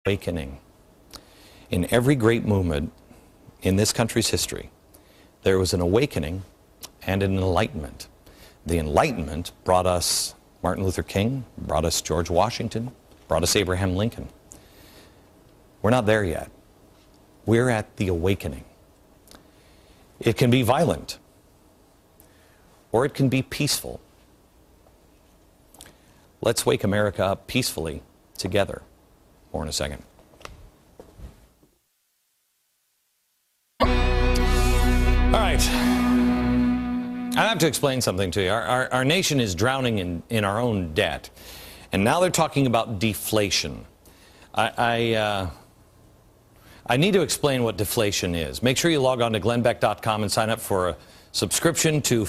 awakening. In every great movement in this country's history, there was an awakening and an enlightenment. The Enlightenment brought us Martin Luther King, brought us George Washington, brought us Abraham Lincoln. We're not there yet. We're at the awakening. It can be violent, or it can be peaceful. Let's wake America up peacefully together. More in a second. All right. I have to explain something to you. Our nation is drowning in our own debt. And now they're talking about deflation. I need to explain what deflation is. Make sure you log on to glennbeck.com and sign up for a subscription to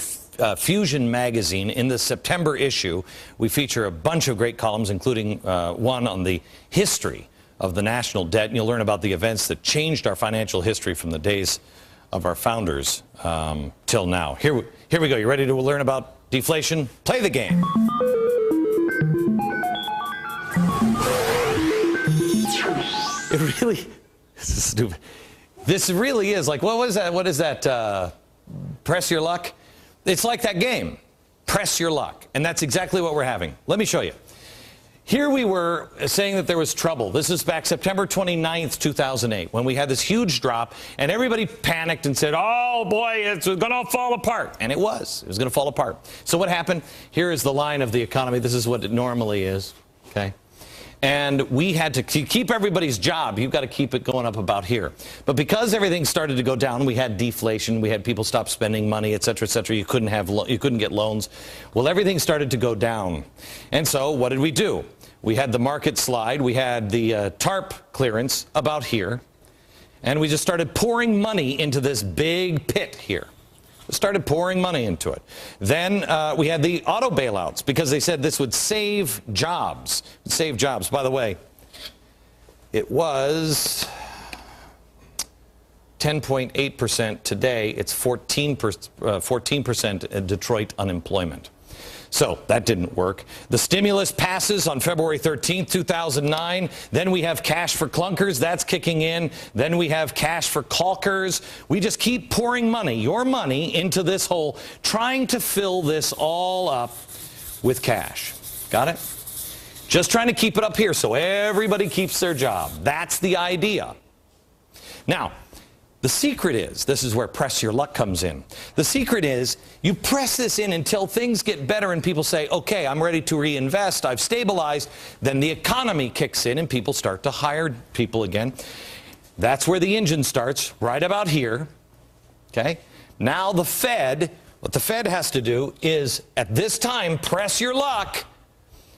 Fusion magazine. In the September issue, we feature a bunch of great columns, including one on the history of the national debt. And you'll learn about the events that changed our financial history from the days of our founders till now. Here we go. You ready to learn about deflation? Play the game. It really, this is stupid. This really is like, what is that? Press your luck? It's like that game. Press your luck. And that's exactly what we're having. Let me show you. Here we were saying that there was trouble. This is back September 29th, 2008, when we had this huge drop, and everybody panicked and said, oh boy, it's going to fall apart. And it was. It was going to fall apart. So what happened? Here is the line of the economy. This is what it normally is. Okay. And we had to keep everybody's job. You've got to keep it going up about here. But because everything started to go down, we had deflation. We had people stop spending money, et cetera, et cetera. You couldn't get loans. Well, everything started to go down. And so what did we do? We had the market slide. We had the TARP clearance about here. And we just started pouring money into this big pit here. Started pouring money into it. Then we had the auto bailouts because they said this would save jobs. Save jobs. By the way, it was 10.8% today. It's 14% in Detroit unemployment. So that didn't work. The stimulus passes on February 13th, 2009. Then we have cash for clunkers. That's kicking in. Then we have cash for caulkers. We just keep pouring money, your money, into this hole, trying to fill this all up with cash. Got it? Just trying to keep it up here so everybody keeps their job. That's the idea. Now, the secret is, this is where press your luck comes in. The secret is you press this in until things get better and people say, okay, I'm ready to reinvest, I've stabilized. Then the economy kicks in and people start to hire people again. That's where the engine starts, right about here. Okay? Now the Fed, what the Fed has to do is, at this time, press your luck.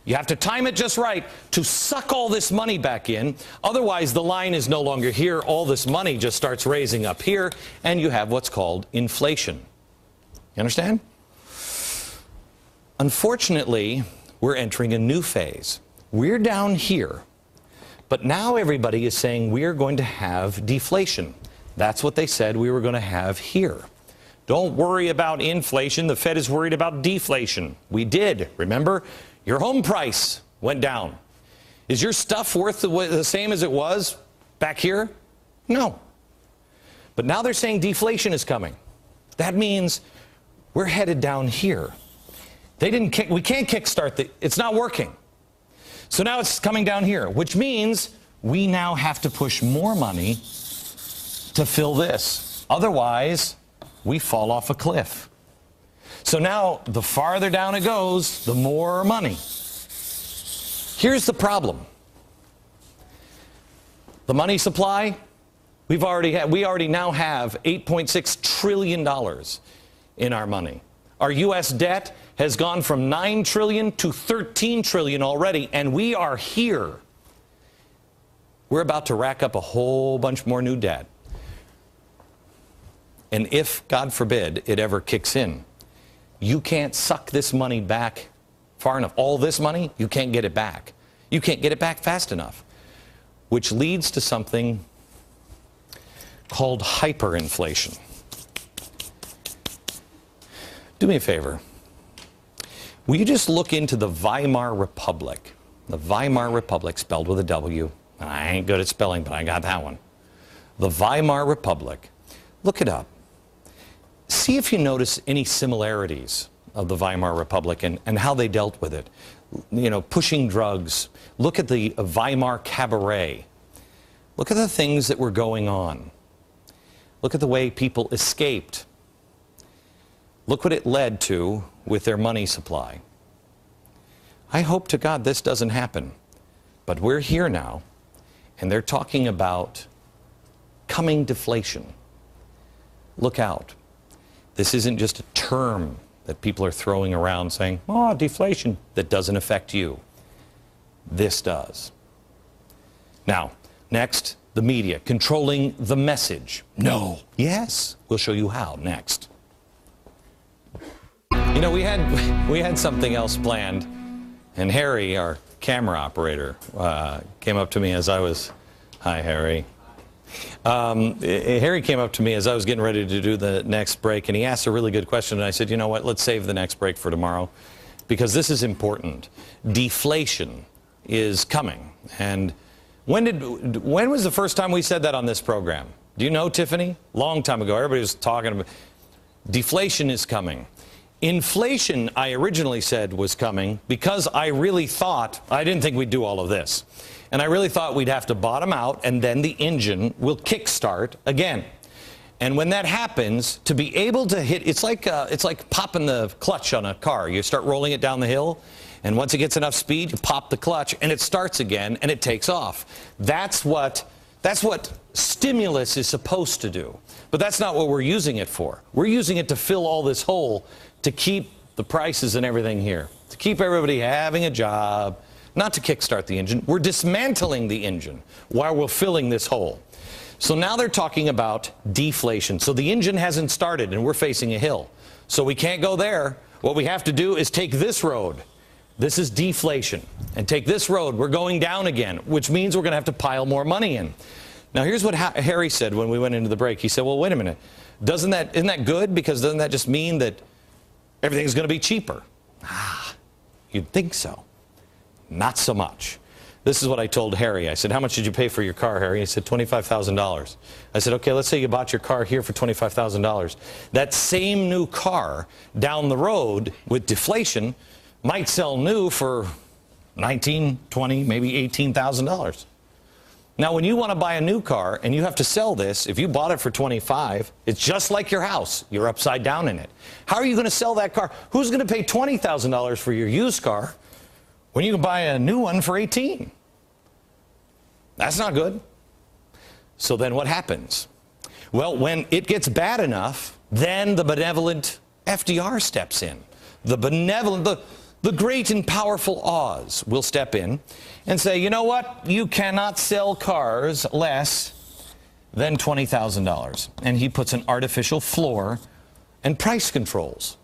You have to time it just right to suck all this money back in. Otherwise, the line is no longer here. All this money just starts raising up here, and you have what's called inflation. You understand? Unfortunately, we're entering a new phase. We're down here, but now everybody is saying we're going to have deflation. That's what they said we were going to have here. Don't worry about inflation. The Fed is worried about deflation. We did, remember? Your home price went down. Is your stuff worth the same as it was back here? No. But now they're saying deflation is coming. That means we're headed down here. We can't kickstart it's not working. So now it's coming down here, which means we now have to push more money to fill this. Otherwise, we fall off a cliff. So now, the farther down it goes, the more money. Here's the problem. The money supply, we already now have $8.6 trillion in our money. Our U.S. debt has gone from $9 trillion to $13 trillion already, and we are here. We're about to rack up a whole bunch more new debt. And if, God forbid, it ever kicks in, you can't suck this money back far enough. All this money, you can't get it back. You can't get it back fast enough, which leads to something called hyperinflation. Do me a favor. Will you just look into the Weimar Republic? The Weimar Republic, spelled with a W. I ain't good at spelling, but I got that one. The Weimar Republic. Look it up. See if you notice any similarities of the Weimar Republic and how they dealt with it. You know, pushing drugs. Look at the Weimar Cabaret. Look at the things that were going on. Look at the way people escaped. Look what it led to with their money supply. I hope to God this doesn't happen. But we're here now, and they're talking about coming deflation. Look out. This isn't just a term that people are throwing around saying, oh, deflation, that doesn't affect you. This does. Now, next, the media controlling the message. No. Yes. We'll show you how next. You know, we had something else planned, and Harry, our camera operator, came up to me as I was, hi Harry. Harry came up to me as I was getting ready to do the next break, and he asked a really good question, and I said, you know what, let's save the next break for tomorrow, because this is important. Deflation is coming. And when was the first time we said that on this program? Do you know, Tiffany? Long time ago. Everybody was talking about deflation is coming. Inflation, I originally said, was coming because I really thought, I didn't think we'd do all of this. And I really thought we'd have to bottom out and then the engine will kickstart again. And when that happens, to be able to hit, it's like popping the clutch on a car. You start rolling it down the hill, and once it gets enough speed, you pop the clutch, and it starts again, and it takes off. That's what stimulus is supposed to do. But that's not what we're using it for. We're using it to fill all this hole, to keep the prices and everything here, to keep everybody having a job, not to kickstart the engine. We're dismantling the engine while we're filling this hole. So now they're talking about deflation. So the engine hasn't started, and we're facing a hill. So we can't go there. What we have to do is take this road. This is deflation. And take this road. We're going down again, which means we're going to have to pile more money in. Now, here's what Harry said when we went into the break. He said, well, wait a minute. Isn't that good? Because doesn't that just mean that everything's going to be cheaper? You'd think so. Not so much. This is what I told Harry. I said, how much did you pay for your car, Harry? He said, $25,000. I said, okay, let's say you bought your car here for $25,000. That same new car down the road with deflation might sell new for $19,000, $20,000, maybe $18,000. Now, when you want to buy a new car and you have to sell this, if you bought it for $25,000, it's just like your house. You're upside down in it. How are you going to sell that car? Who's going to pay $20,000 for your used car when you can buy a new one for $18,000? That's not good. So then what happens? Well, when it gets bad enough, then the benevolent FDR steps in. The benevolent, the great and powerful Oz will step in and say, you know what? You cannot sell cars less than $20,000. And he puts an artificial floor and price controls.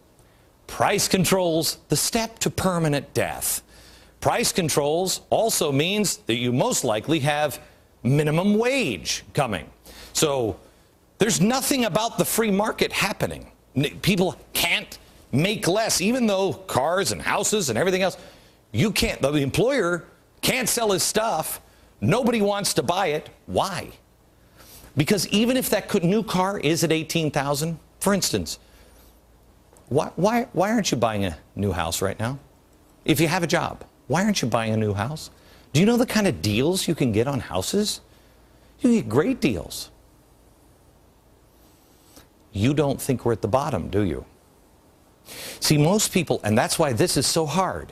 Price controls, the step to permanent death. Price controls also means that you most likely have minimum wage coming. So there's nothing about the free market happening. People can't make less, even though cars and houses and everything else, you can't, the employer can't sell his stuff. Nobody wants to buy it. Why? Because even if that new car is at $18,000, for instance, why aren't you buying a new house right now? If you have a job, why aren't you buying a new house? Do you know the kind of deals you can get on houses? You get great deals. You don't think we're at the bottom, do you? See, most people, and that's why this is so hard,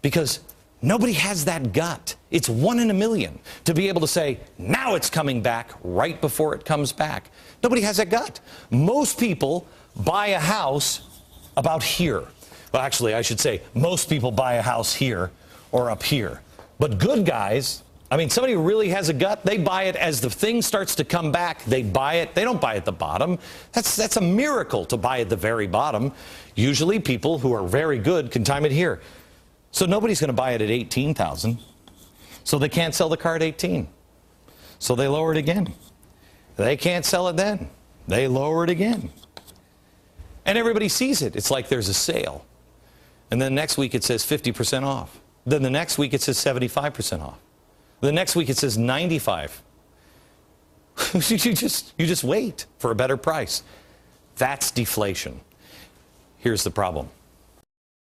because nobody has that gut. It's 1 in a million to be able to say, now it's coming back right before it comes back. Nobody has that gut. Most people buy a house about here. Well, actually, I should say, most people buy a house here or up here. But good guys, I mean, somebody who really has a gut, they buy it as the thing starts to come back. They buy it. They don't buy at the bottom. That's a miracle to buy at the very bottom. Usually people who are very good can time it here. So nobody's going to buy it at $18,000. So they can't sell the car at $18,000. So they lower it again. They can't sell it then. They lower it again. And everybody sees it. It's like there's a sale. And then next week it says 50% off. Then the next week it says 75% off. The next week it says 95. you just wait for a better price. That's deflation. Here's the problem.